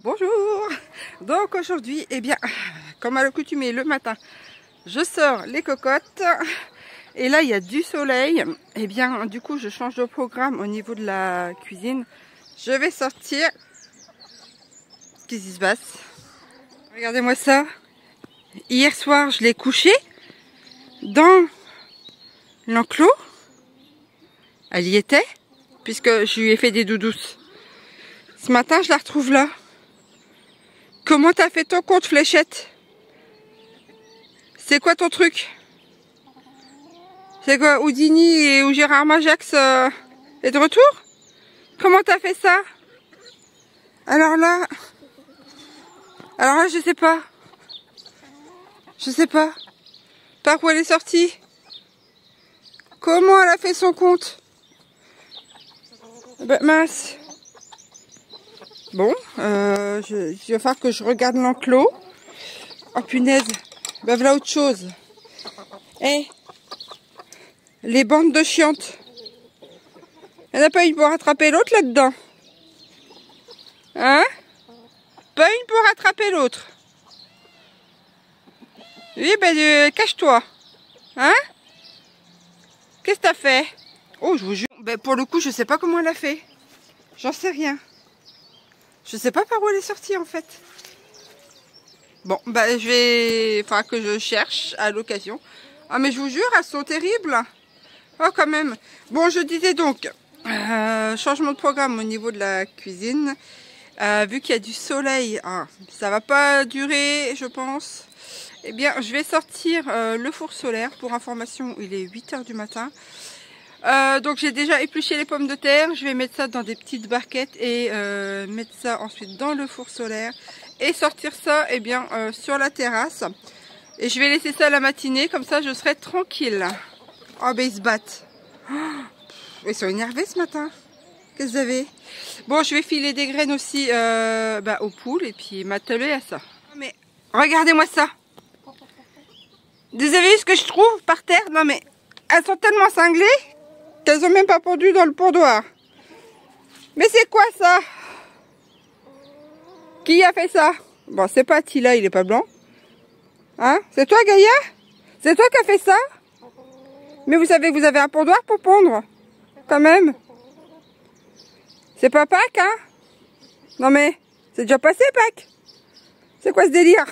Bonjour. Donc aujourd'hui, eh bien, comme à l'accoutumée le matin, je sors les cocottes. Et là, il y a du soleil. Eh bien, du coup, je change de programme au niveau de la cuisine. Je vais sortir. Qu'est-ce qui se passe? Regardez-moi ça. Hier soir, je l'ai couché dans l'enclos. Elle y était, puisque je lui ai fait des doudous. Ce matin, je la retrouve là. Comment t'as fait ton compte, Fléchette? C'est quoi ton truc? C'est quoi, Houdini et ou Gérard Majax est de retour? Comment t'as fait ça? Alors là, je sais pas. Je sais pas. Par où elle est sortie? Comment elle a fait son compte? Ben, mince. Bon, il va falloir que je regarde l'enclos. Oh punaise. Ben voilà autre chose. Eh, les bandes de chiantes. Il n'y en a pas une pour rattraper l'autre là-dedans. Hein? Pas une pour rattraper l'autre. Oui, ben cache-toi. Hein? Qu'est-ce que t'as fait? Oh, je vous jure. Ben pour le coup, je sais pas comment elle a fait. J'en sais rien. Je sais pas par où elle est sortie en fait. Bon, ben je vais... Enfin, que je cherche à l'occasion. Ah, mais je vous jure, elles sont terribles. Oh, quand même. Bon, je disais donc, changement de programme au niveau de la cuisine. Vu qu'il y a du soleil, hein, ça va pas durer, je pense. Eh bien, je vais sortir le four solaire. Pour information, il est 8 h du matin. Donc, j'ai déjà épluché les pommes de terre. Je vais mettre ça dans des petites barquettes et mettre ça ensuite dans le four solaire. Et sortir ça, eh bien, sur la terrasse. Et je vais laisser ça la matinée, comme ça, je serai tranquille. Oh, ben ils se battent. Oh, ils sont énervés ce matin. Qu'est-ce que vous avez? Bon, je vais filer des graines aussi aux poules et puis m'atteler à ça. Mais regardez-moi ça. Vous avez vu ce que je trouve par terre? Non mais, elles sont tellement cinglées qu'elles ont même pas pondu dans le pondoir. Mais c'est quoi ça? Qui a fait ça? Bon, c'est pas Attila, il est pas blanc. Hein? C'est toi, Gaïa? C'est toi qui as fait ça? Mais vous savez que vous avez un pondoir pour pondre. Quand même. C'est pas Pâques, hein? Non mais, c'est déjà passé Pâques. C'est quoi ce délire?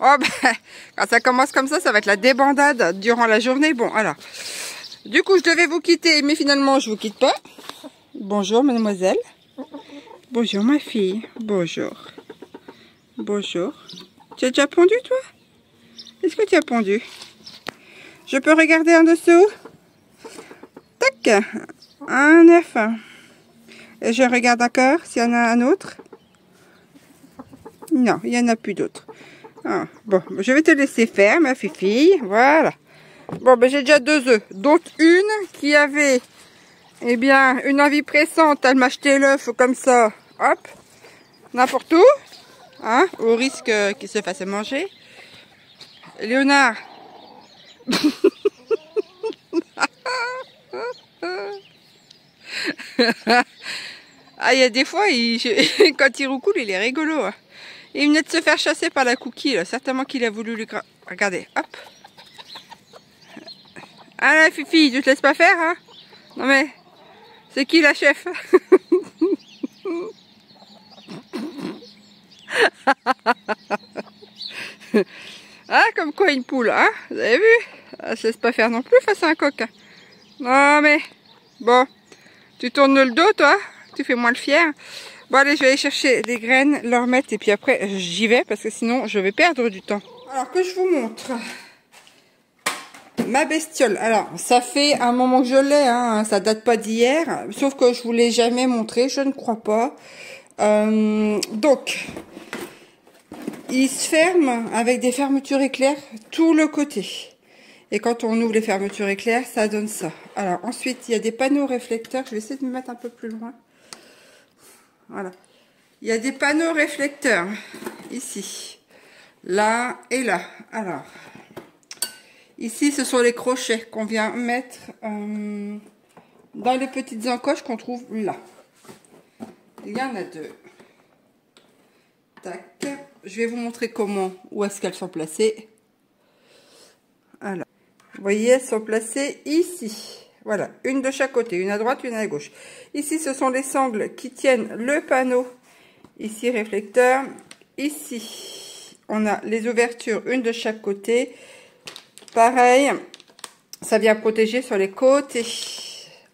Oh ben, quand ça commence comme ça va être la débandade durant la journée. Bon, alors. Du coup, je devais vous quitter, mais finalement, je vous quitte pas. Bonjour, mademoiselle. Bonjour, ma fille. Bonjour. Bonjour. Tu as déjà pondu, toi? Est-ce que tu as pondu? Je peux regarder en dessous? Tac. Un œuf. Et je regarde encore s'il y en a un autre. Non, il n'y en a plus d'autres. Ah, bon, je vais te laisser faire, ma fille. Voilà. Bon, ben j'ai déjà 2 œufs. Donc une qui avait, eh bien, une envie pressante à m'acheter l'œuf comme ça. Hop. N'importe où. Hein, au risque qu'il se fasse manger. Léonard. Ah, il y a des fois, quand il roucoule, il est rigolo. Hein. Il venait de se faire chasser par la cookie, là. Certainement qu'il a voulu lui... Regardez, hop. Ah la Fifi, tu te laisses pas faire, hein? Non mais, c'est qui la chef? Ah, comme quoi une poule, hein? Vous avez vu? Elle se laisse pas faire non plus face à un coq. Non mais, bon, tu tournes le dos, toi? Tu fais moins le fier. Bon allez, je vais aller chercher des graines, leur mettre et puis après j'y vais parce que sinon je vais perdre du temps. Alors que je vous montre ma bestiole. Alors ça fait un moment que je l'ai, hein, ça date pas d'hier, sauf que je vous l'ai jamais montré, je ne crois pas. Donc il se ferme avec des fermetures éclairs tout le côté. Et quand on ouvre les fermetures éclairs, ça donne ça. Alors ensuite, il y a des panneaux réflecteurs. Je vais essayer de me mettre un peu plus loin. Voilà. Il y a des panneaux réflecteurs ici, là et là. Alors, ici, ce sont les crochets qu'on vient mettre dans les petites encoches qu'on trouve là. Il y en a deux. Tac. Je vais vous montrer comment, où est-ce qu'elles sont placées. Voilà. Vous voyez, elles sont placées ici. Voilà, une de chaque côté, une à droite, une à gauche. Ici, ce sont les sangles qui tiennent le panneau. Ici, réflecteur. Ici, on a les ouvertures, une de chaque côté. Pareil, ça vient protéger sur les côtés.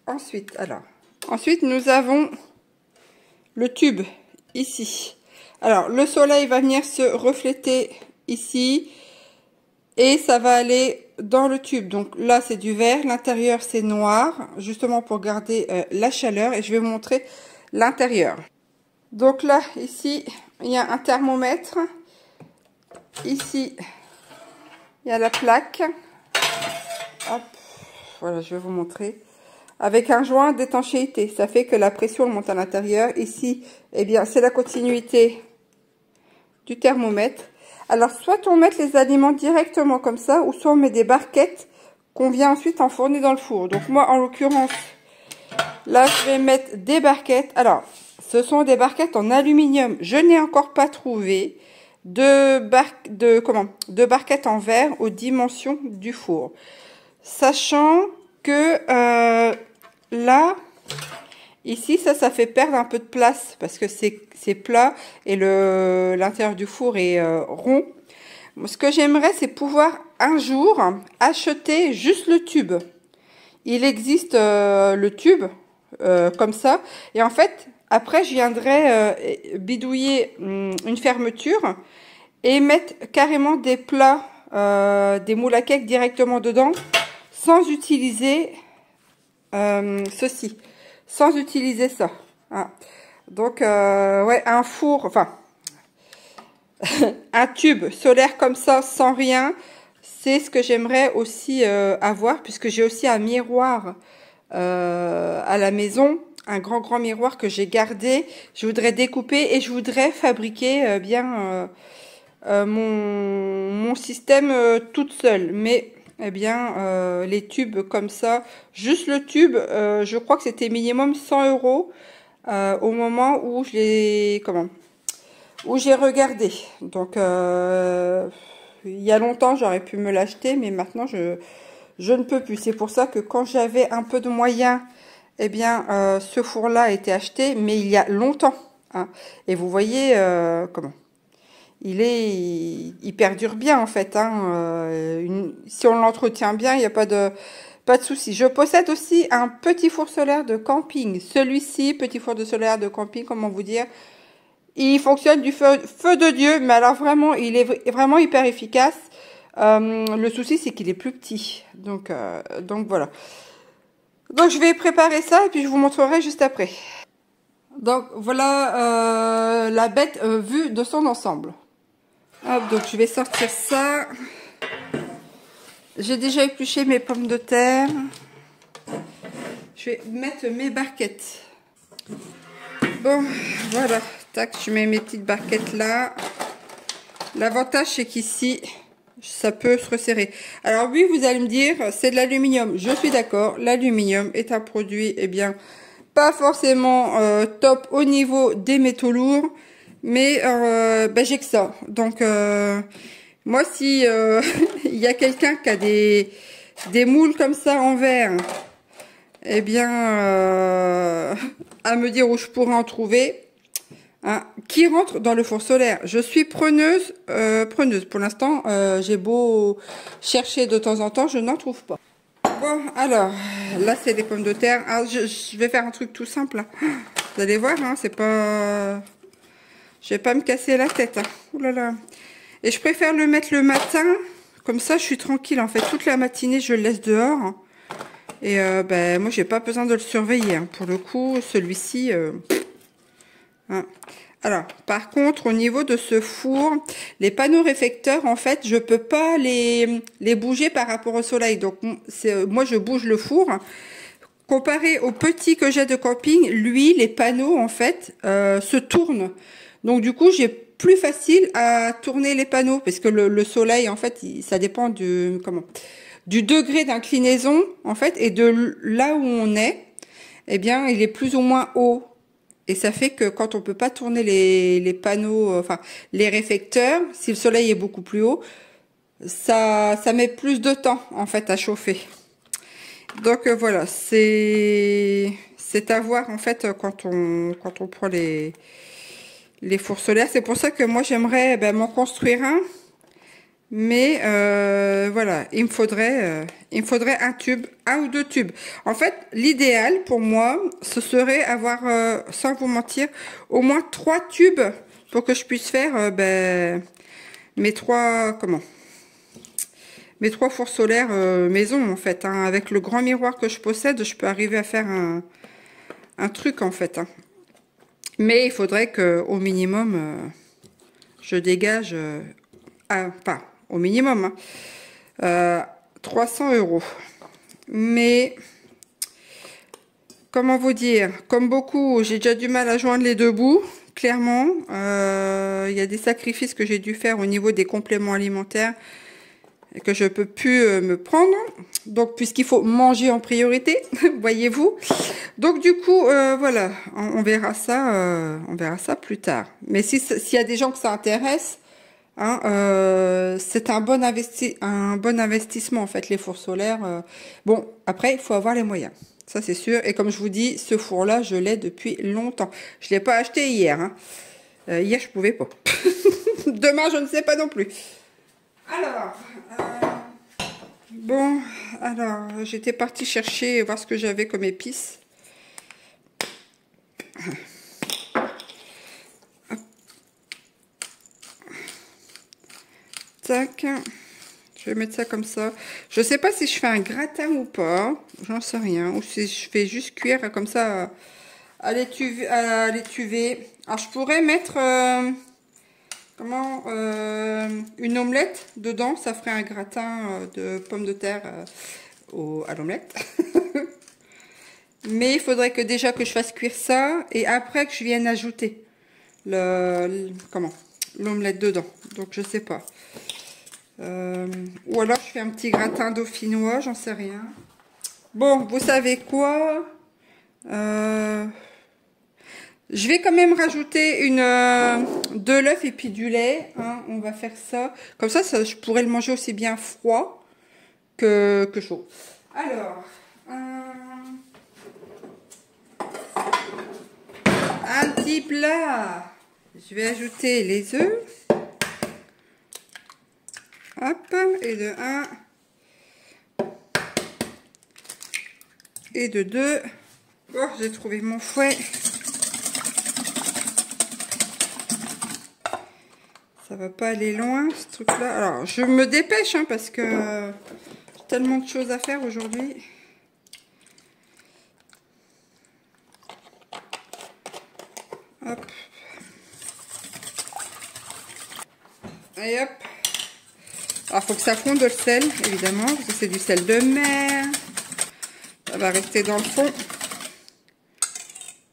Ensuite, nous avons le tube ici. Alors, le soleil va venir se refléter ici et ça va aller dans le tube. Donc là, c'est du vert, l'intérieur, c'est noir, justement pour garder la chaleur. Et je vais vous montrer l'intérieur. Donc là, ici, il y a un thermomètre. Ici, il y a la plaque. Hop, voilà, je vais vous montrer. Avec un joint d'étanchéité, ça fait que la pression monte à l'intérieur. Ici, eh bien, c'est la continuité du thermomètre. Alors, soit on met les aliments directement comme ça, ou soit on met des barquettes qu'on vient ensuite enfourner dans le four. Donc moi, en l'occurrence, là, je vais mettre des barquettes. Alors, ce sont des barquettes en aluminium. Je n'ai encore pas trouvé de barquettes en verre aux dimensions du four. Sachant que là, ici, ça fait perdre un peu de place parce que c'est plat et l'intérieur du four est rond. Ce que j'aimerais, c'est pouvoir un jour acheter juste le tube. Il existe le tube comme ça. Et en fait, après, je viendrai bidouiller une fermeture et mettre carrément des plats, des moules à cake directement dedans sans utiliser ceci. Sans utiliser ça. Ah. Donc, ouais, un four, enfin, un tube solaire comme ça, sans rien, c'est ce que j'aimerais aussi avoir, puisque j'ai aussi un miroir à la maison, un grand miroir que j'ai gardé. Je voudrais découper et je voudrais fabriquer bien mon système toute seule. Mais eh bien, les tubes comme ça, juste le tube, je crois que c'était minimum 100 € au moment où je l'ai, où j'ai regardé. Donc, il y a longtemps, j'aurais pu me l'acheter, mais maintenant, je ne peux plus. C'est pour ça que quand j'avais un peu de moyens, eh bien, ce four-là a été acheté, mais il y a longtemps. Hein. Et vous voyez il perdure bien en fait. Hein. Si on l'entretient bien, il n'y a pas de souci. Je possède aussi un petit four solaire de camping. Celui-ci, petit four de solaire de camping, comment vous dire, il fonctionne du feu de Dieu, mais alors vraiment, il est vraiment hyper efficace. Le souci, c'est qu'il est plus petit. Donc voilà. Donc je vais préparer ça et puis je vous montrerai juste après. Donc voilà la bête vue de son ensemble. Hop, donc je vais sortir ça. J'ai déjà épluché mes pommes de terre. Je vais mettre mes barquettes. Bon, voilà. Tac, je mets mes petites barquettes là. L'avantage, c'est qu'ici, ça peut se resserrer. Alors oui, vous allez me dire, c'est de l'aluminium. Je suis d'accord. L'aluminium est un produit, eh bien, pas forcément top au niveau des métaux lourds. Mais ben, j'ai que ça. Donc, moi, si il y a quelqu'un qui a des moules comme ça en verre, eh bien, à me dire où je pourrais en trouver, hein, qui rentre dans le four solaire. Je suis preneuse. Pour l'instant, j'ai beau chercher de temps en temps, je n'en trouve pas. Bon, alors, là, c'est des pommes de terre. Alors, je vais faire un truc tout simple. Hein. Vous allez voir, hein, c'est pas... Je vais pas me casser la tête. Hein. Ouh là là. Et je préfère le mettre le matin. Comme ça, je suis tranquille. En fait, toute la matinée, je le laisse dehors. Et ben, moi, j'ai pas besoin de le surveiller. Hein. Pour le coup, celui-ci... hein. Alors, par contre, au niveau de ce four, les panneaux réflecteurs, en fait, je peux pas les bouger par rapport au soleil. Donc, moi, je bouge le four. Comparé au petit que j'ai de camping, lui, les panneaux, en fait, se tournent. Donc du coup, j'ai plus facile à tourner les panneaux parce que le soleil, en fait, ça dépend du degré d'inclinaison, en fait, et de là où on est, eh bien, il est plus ou moins haut. Et ça fait que quand on peut pas tourner les panneaux, enfin les réflecteurs, si le soleil est beaucoup plus haut, ça met plus de temps en fait à chauffer. Donc voilà, c'est à voir en fait quand on prend les fours solaires. C'est pour ça que moi j'aimerais m'en construire un. Mais voilà, il me faudrait un tube, un ou deux tubes. En fait, l'idéal pour moi, ce serait avoir, sans vous mentir, au moins 3 tubes pour que je puisse faire mes trois fours solaires maison en fait. Hein. Avec le grand miroir que je possède, je peux arriver à faire un truc en fait. Hein. Mais il faudrait que au minimum, je dégage pas au minimum, hein, 300 €. Mais, comment vous dire, comme beaucoup, j'ai déjà du mal à joindre les deux bouts, clairement. Il y a des sacrifices que j'ai dû faire au niveau des compléments alimentaires et que je peux plus me prendre. Donc, puisqu'il faut manger en priorité, voyez-vous. Donc, du coup, voilà, on verra ça plus tard. Mais s'il y a des gens que ça intéresse, hein, c'est un bon investissement en fait les fours solaires. Bon, après il faut avoir les moyens, ça c'est sûr. Et comme je vous dis, ce four là je l'ai depuis longtemps. Je l'ai pas acheté hier. Hein. Hier je pouvais pas. Demain je ne sais pas non plus. Alors bon, alors j'étais partie chercher voir ce que j'avais comme épices. Tac, je vais mettre ça comme ça. Je sais pas si je fais un gratin ou pas, j'en sais rien. Ou si je fais juste cuire comme ça à l'étuvée. Alors je pourrais mettre une omelette dedans, ça ferait un gratin de pommes de terre à l'omelette. Mais il faudrait que déjà que je fasse cuire ça et après que je vienne ajouter l'omelette dedans. Donc je sais pas. Ou alors je fais un petit gratin dauphinois, j'en sais rien. Bon, vous savez quoi, je vais quand même rajouter de l'œuf et puis du lait. Hein, on va faire ça. Comme ça, je pourrais le manger aussi bien froid que chaud. Alors, un petit plat. Je vais ajouter les œufs. Hop, et de 1 et de 2. Oh, j'ai trouvé mon fouet. Ça va pas aller loin ce truc là. Alors je me dépêche hein, parce que j'ai tellement de choses à faire aujourd'hui. Hop. Et hop. Alors, il faut que ça fonde le sel, évidemment, parce que c'est du sel de mer. Ça va rester dans le fond.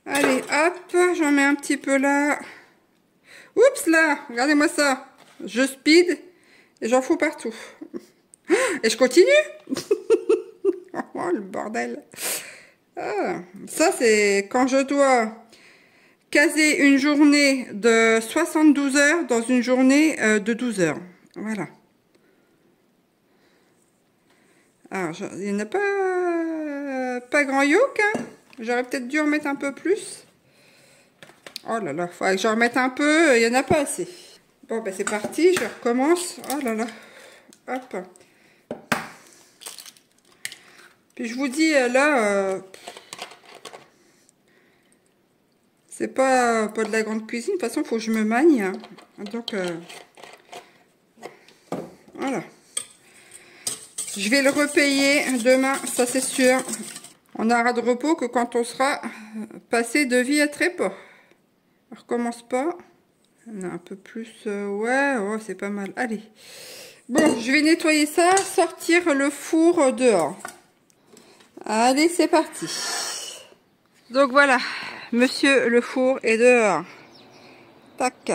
Allez, hop, j'en mets un petit peu là. Oups, là, regardez-moi ça. Je speed et j'en fous partout. Et je continue. Oh, le bordel. Ah, ça, c'est quand je dois caser une journée de 72 heures dans une journée de 12 heures. Voilà. Alors, il n'y en a pas grand yoke, hein. J'aurais peut-être dû en mettre un peu plus. Oh là là, il faudrait que j'en remette un peu, il n'y en a pas assez. Bon, ben c'est parti, je recommence. Oh là là, hop. Puis je vous dis, là, c'est pas de la grande cuisine. De toute façon, il faut que je me magne. Hein. Donc, voilà. Je vais le repayer demain, ça c'est sûr. On n'aura de repos que quand on sera passé de vie à trépas. On recommence pas. On a un peu plus. Ouais, oh, c'est pas mal. Allez. Bon, je vais nettoyer ça, sortir le four dehors. Allez, c'est parti. Donc voilà, monsieur le four est dehors. Tac.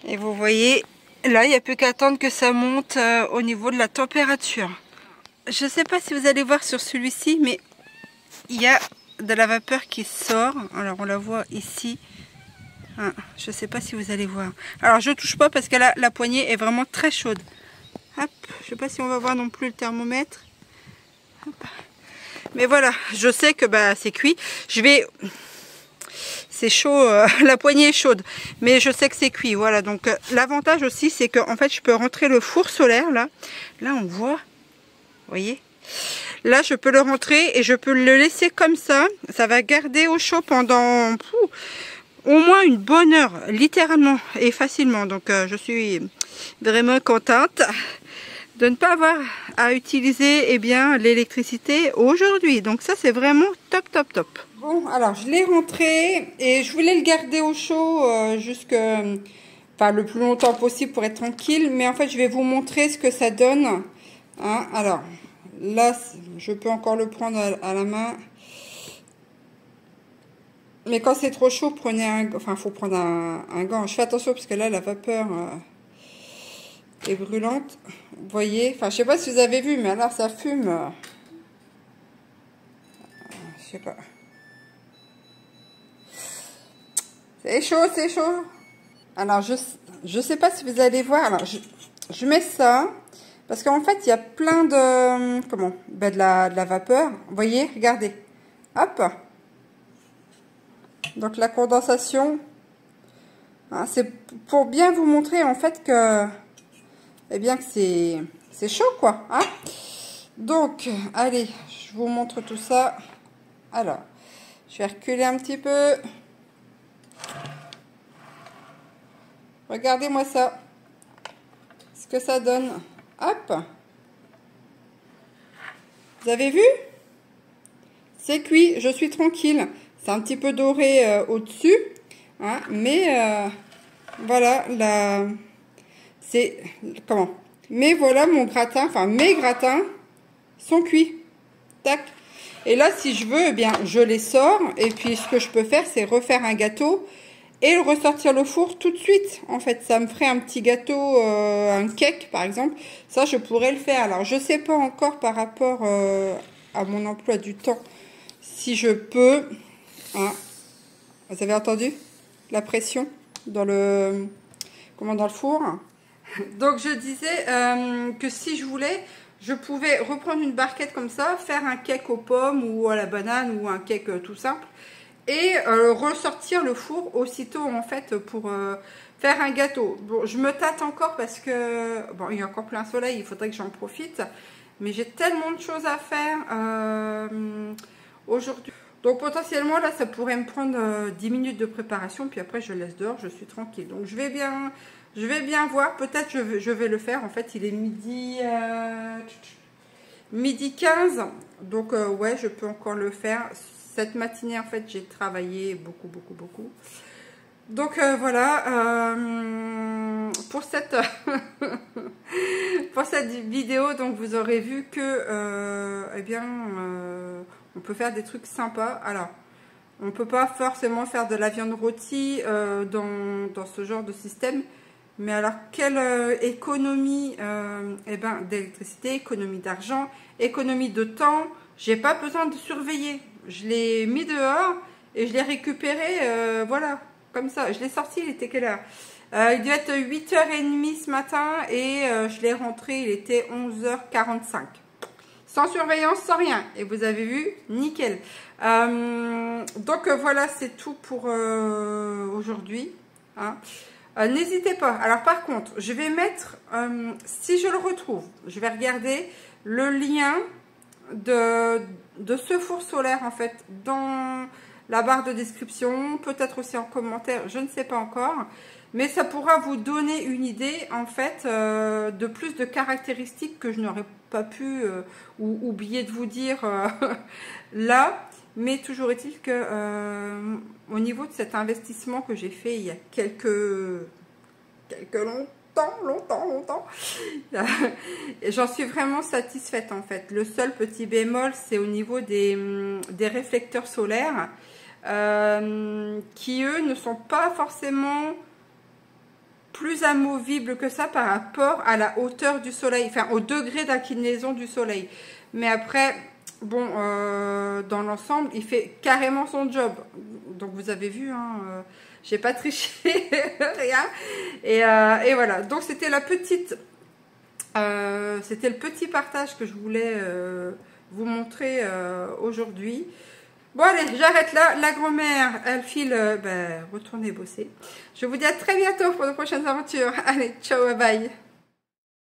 Et vous voyez, là, il n'y a plus qu'à attendre que ça monte au niveau de la température. Je ne sais pas si vous allez voir sur celui-ci, mais il y a de la vapeur qui sort. Alors on la voit ici. Hein, je ne sais pas si vous allez voir. Alors je touche pas parce que la poignée est vraiment très chaude. Hop, je ne sais pas si on va voir non plus le thermomètre. Hop. Mais voilà, je sais que bah, c'est cuit. Je vais... C'est chaud, la poignée est chaude. Mais je sais que c'est cuit. Voilà, donc l'avantage aussi, c'est qu'en fait, je peux rentrer le four solaire, là. Là, on voit. Vous voyez? Là, je peux le rentrer et je peux le laisser comme ça. Ça va garder au chaud pendant au moins une bonne heure, littéralement et facilement. Donc, je suis vraiment contente de ne pas avoir à utiliser l'électricité aujourd'hui. Donc ça, c'est vraiment top, top, top. Bon, alors, je l'ai rentré et je voulais le garder au chaud enfin, le plus longtemps possible pour être tranquille. Mais en fait, je vais vous montrer ce que ça donne. Hein, alors, là, je peux encore le prendre à la main. Mais quand c'est trop chaud, prenez enfin, faut prendre un gant. Je fais attention parce que là, la vapeur est brûlante. Vous voyez, enfin, je sais pas si vous avez vu, mais alors ça fume. Je sais pas. C'est chaud, c'est chaud. Alors, je sais pas si vous allez voir. Alors, je mets ça. Parce qu'en fait, il y a plein de... Comment? Ben, de la vapeur. Vous voyez, regardez. Hop. Donc, la condensation. Hein, c'est pour bien vous montrer, en fait, que... Eh bien, que c'est chaud, quoi. Hein? Donc, allez, je vous montre tout ça. Alors, je vais reculer un petit peu. Regardez-moi ça. Ce que ça donne. Hop. Vous avez vu? C'est cuit. Je suis tranquille. C'est un petit peu doré au-dessus. Hein, mais voilà, c'est... Comment? Mais voilà mon gratin. Enfin, mes gratins sont cuits. Tac. Et là, si je veux, eh bien, je les sors. Et puis, ce que je peux faire, c'est refaire un gâteau et le ressortir le four tout de suite. En fait, ça me ferait un petit gâteau, un cake, par exemple. Ça, je pourrais le faire. Alors, je sais pas encore par rapport à mon emploi du temps si je peux. Hein. Vous avez entendu la pression dans le, dans le four. Donc, je disais que si je voulais... Je pouvais reprendre une barquette comme ça, faire un cake aux pommes ou à la banane ou un cake tout simple et ressortir le four aussitôt en fait pour faire un gâteau. Bon, je me tâte encore parce que bon, il y a encore plein soleil, il faudrait que j'en profite, mais j'ai tellement de choses à faire aujourd'hui. Donc potentiellement là, ça pourrait me prendre 10 minutes de préparation, puis après je laisse dehors, je suis tranquille. Donc je vais bien voir, peut-être je vais le faire. En fait, il est midi 15. Donc, ouais, je peux encore le faire. Cette matinée, en fait, j'ai travaillé beaucoup. Donc, voilà. Pour cette vidéo, donc, vous aurez vu que, on peut faire des trucs sympas. Alors, on ne peut pas forcément faire de la viande rôtie dans ce genre de système. Mais alors, quelle économie d'électricité, économie d'argent, économie de temps. J'ai pas besoin de surveiller. Je l'ai mis dehors et je l'ai récupéré, voilà, comme ça. Je l'ai sorti, il était quelle heure? Il devait être 8h30 ce matin et je l'ai rentré, il était 11h45. Sans surveillance, sans rien. Et vous avez vu, nickel. Donc voilà, c'est tout pour aujourd'hui. Hein. N'hésitez pas. Alors par contre, je vais mettre, si je le retrouve, je vais regarder le lien de ce four solaire en fait dans la barre de description, peut-être aussi en commentaire, je ne sais pas encore. Mais ça pourra vous donner une idée en fait de plus de caractéristiques que je n'aurais pas pu ou oublier de vous dire là. Mais toujours est-il que au niveau de cet investissement que j'ai fait il y a quelques longtemps, j'en suis vraiment satisfaite en fait. Le seul petit bémol, c'est au niveau des réflecteurs solaires qui eux ne sont pas forcément plus amovibles que ça par rapport à la hauteur du soleil, enfin au degré d'inclinaison du soleil. Mais après, bon, dans l'ensemble, il fait carrément son job. Donc vous avez vu, hein, j'ai pas triché, rien. Et voilà, donc c'était la petite... c'était le petit partage que je voulais vous montrer aujourd'hui. Bon allez, j'arrête là. La grand-mère, elle file retourner bosser. Je vous dis à très bientôt pour de prochaines aventures. Allez, ciao, bye.